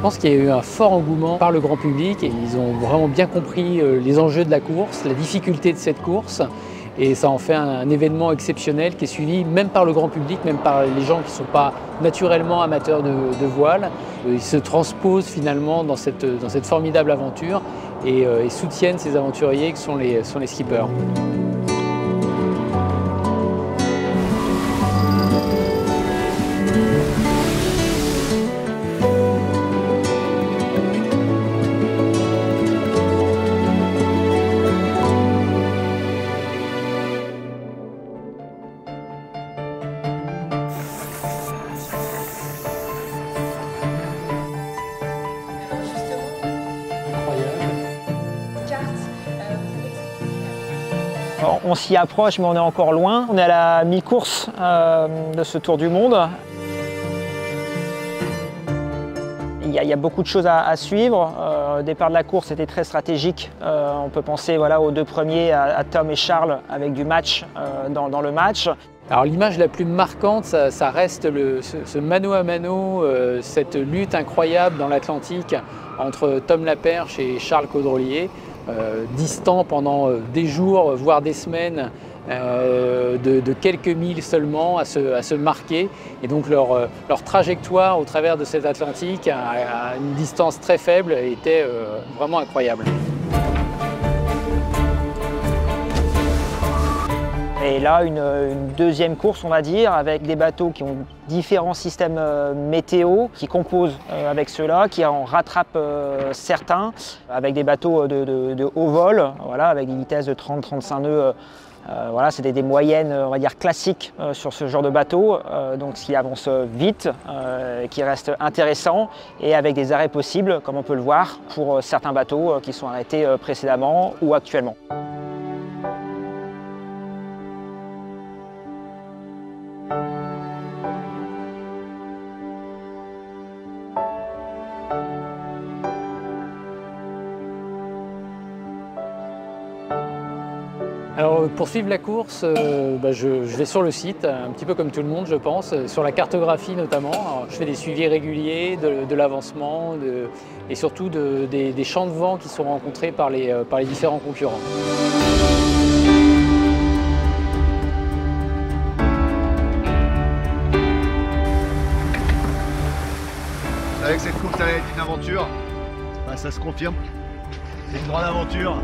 pense qu'il y a eu un fort engouement par le grand public et ils ont vraiment bien compris les enjeux de la course, la difficulté de cette course. Et ça en fait un événement exceptionnel qui est suivi même par le grand public, même par les gens qui ne sont pas naturellement amateurs de voile. Ils se transposent finalement dans cette formidable aventure et soutiennent ces aventuriers qui sont les skippers. On s'y approche, mais on est encore loin. On est à la mi-course de ce Tour du Monde. Il y a beaucoup de choses à suivre. Au départ de la course, c'était très stratégique. On peut penser voilà, aux deux premiers, à Tom et Charles, avec du match dans le match. Alors l'image la plus marquante, ça reste ce mano à mano, cette lutte incroyable dans l'Atlantique entre Tom Laperche et Charles Caudrelier. Distants pendant des jours, voire des semaines, de quelques milles seulement à se marquer. Et donc leur trajectoire au travers de cet Atlantique à une distance très faible était vraiment incroyable. Et là, une deuxième course, on va dire, avec des bateaux qui ont différents systèmes météo, qui composent avec ceux-là, qui en rattrapent certains, avec des bateaux de haut vol, voilà, avec des vitesses de 30-35 nœuds. Voilà, c'est des moyennes, on va dire, classiques sur ce genre de bateau, donc ce qui avance vite, qui reste intéressant, et avec des arrêts possibles, comme on peut le voir, pour certains bateaux qui sont arrêtés précédemment ou actuellement. Alors pour suivre la course, je vais sur le site, un petit peu comme tout le monde je pense, sur la cartographie notamment. Alors, je fais des suivis réguliers de l'avancement et surtout des champs de vent qui sont rencontrés par les différents concurrents. Avec cette course, ça va être une aventure. Ben, ça se confirme. C'est une grande aventure.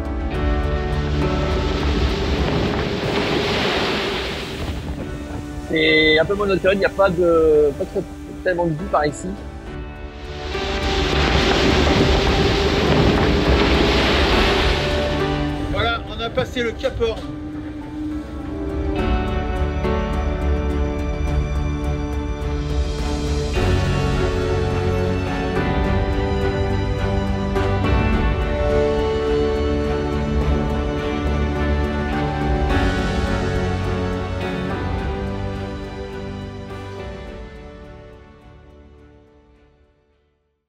C'est un peu monotone, il n'y a pas tellement de vie par ici. Voilà, on a passé le Cap Horn.